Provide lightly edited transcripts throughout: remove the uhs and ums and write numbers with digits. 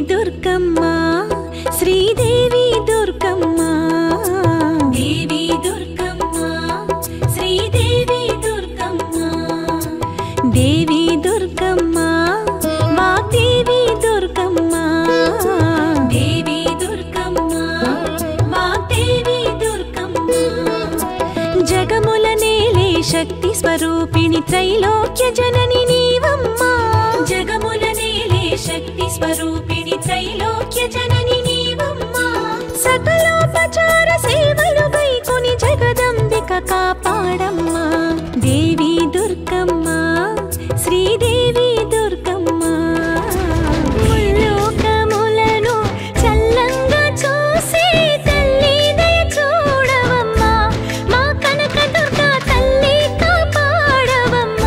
దుర్గమ్మ శ్రీదేవి దుర్గమ్మ దేవి దుర్గమ్మ శ్రీదేవి దుర్గమ్మ దేవి దుర్గమ్మ వాగ్దేవి దుర్గమ్మ దేవి దుర్గమ్మ వాగ్దేవి దుర్గమ్మ జగముల నేలే శక్తి స్వరూపిణి త్రైలోక్య జనని నీవమ్మ జగముల నేలే శక్తి స్వరూపిణి త్రైలోక్య జనని నీవమ్మ సకలోపచార సేవలు వైకుని జగదంబిక కాపాడమ్మ దేవి దుర్గమ్మ శ్రీదేవి దుర్గమ్మ ముల్లోకములను చల్లంగా చూసి తల్లి దయ చూడవమ్మ మా కనక దుర్గా తల్లి కాపాడవమ్మ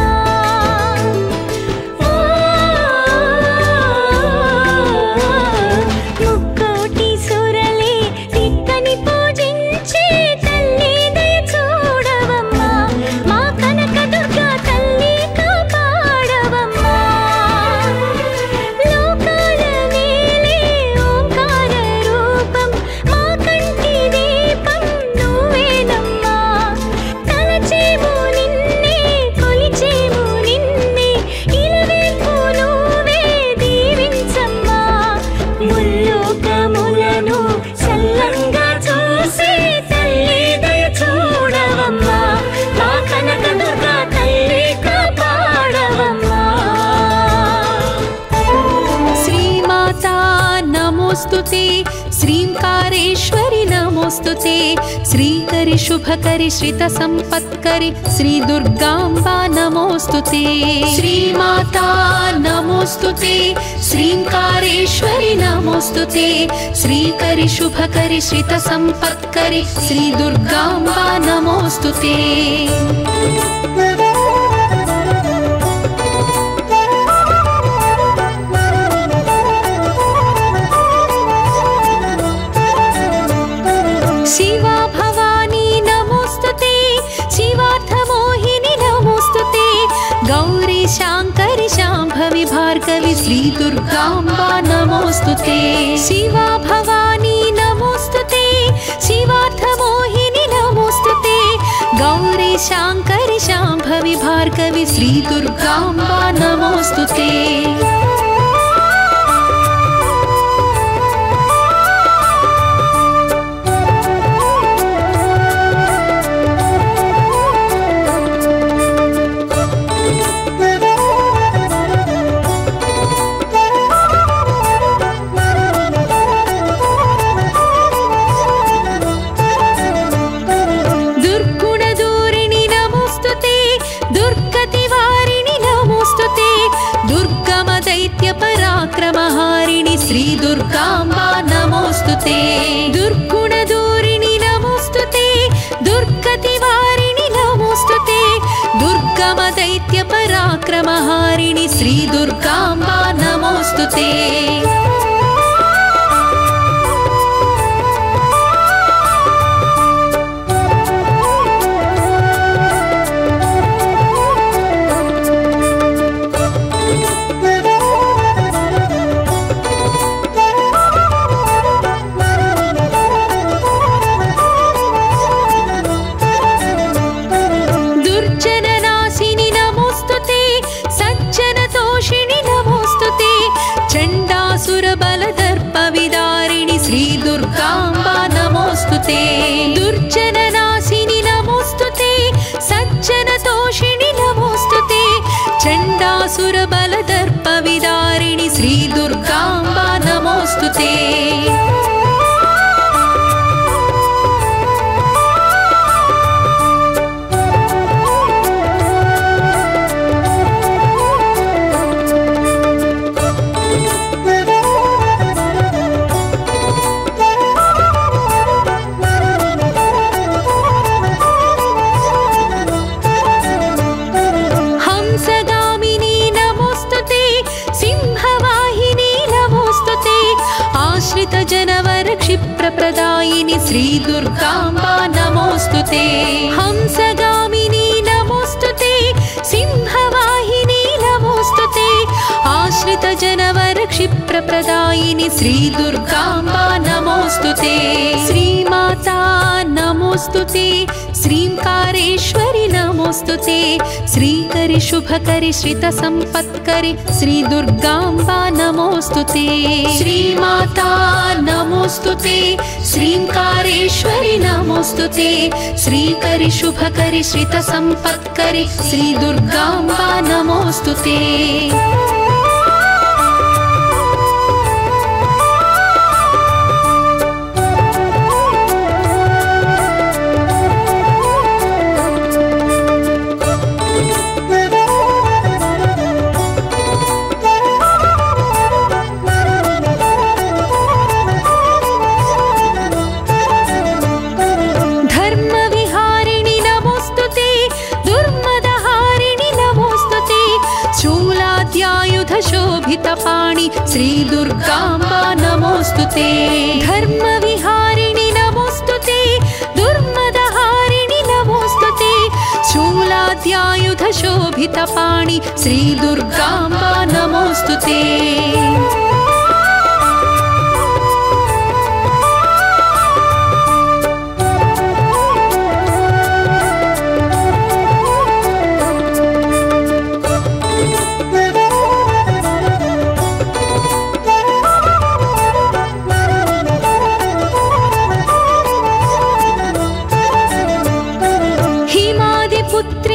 ముక్కోటి సురలే తిక్కని పూజించే తల్లి దయ చూడవమ్మ మా కనక దుర్గా తల్లి కాపాడవమ్మ లోకాల నేలే ఓంకార రూపం మా కంటి దీపం నువ్వేనమ్మా తలచేము నిన్నే కొలిచేము నిన్నే ఇలవేల్పు నువ్వే దీవించమ్మా ముల్లోకములను చల్లంగా చూసి తల్లి దయ చూడవమ్మా మా కనక దుర్గా తల్లి కాపాడవమ్మా శ్రీమాతా నమోస్తుతే శ్రీంకారేశ్వరి నమోస్తుతే శ్రీకరి శుభకరి శ్రిత సంపత్కరి శ్రీ దుర్గాంబా నమోస్తుతే శ్రీమాతా నమోస్తుతే శ్రీంకారేశ్వరి నమోస్తుతే శ్రీకరి శుభకరి శ్రిత సంపత్కరి శ్రీ దుర్గాంబా నమోస్తుతే शिवा भवानी नमोस्तुते शिवार्थमोहिनी नमोस्तुते गौरी शांकरि शांभवी भार्गवी श्री दुर्गांबा नमोस्तुते शिवा भवानी नमोस्तुते शिवार्थमोहिनी नमोस्तुते गौरी शांकरि शांभवी भार्गवी श्री दुर्गांबा नमोस्तुते दुर्गुणदूरिणि नमोस्तुते दुर्गतिवारिणि नमोस्तुते दुर्गमदैत्यपराक्रमहारिणि श्री दुर्गांबा नमोस्तुते दुर्गुणदूरिणि नमोस्तुते दुर्गतिवारिणि नमोस्तुते दुर्गमदैत्यपराक्रमहारिणि श्री दुर्गांबा नमोस्तुते दुर्जननाशिनि नमोस्तुते सज्जनतोषिणि नमोस्तुते चण्डासुरबलदर्पविदारिणि श्री दुर्गांबा नमोस्तुते दुर्जननाशिनि नमोस्तुते सज्जनतोषिणि नमोस्तुते चण्डासुरबलदर्पविदारिणि श्री दुर्गांबा नमोस्तुते हंसगामिनी नमोस्तुते सिंहवाहिनी नमोस्तुते आश्रितजनवर क्षिप्रप्रदायिनि श्री दुर्गांबा नमोस्तुते हंसगामिनी नमोस्तुते सिंहवाहिनी नमोस्तुते आश्रित जनवर क्षिप्रप्रदायिनि श्री दुर्गाम्बा नमोस्तुते। श्रीमाता नमोस्तुते, श्रींकारेश्वरि नमोस्तुते। श्रीकरि शुभकरि श्रित संपत्करि श्री दुर्गाम्बा नमोस्तुते। श्रीमाता नमोस्तुते, श्रींकारेश्वरि नमोस्तुते। श्रीकरि शुभकरि श्रित संपत्करि श्री दुर्गाम्बा नमोस्तुते। शोभितपाणि श्री दुर्गाम्बा नमोस्तुते। धर्मविहारिणि नमोस्तुते, दुर्मदहारिणि नमोस्तुते। शूलाद्यायुध शोभितपाणि श्री दुर्गाम्बा नमोस्तुते। पुत्र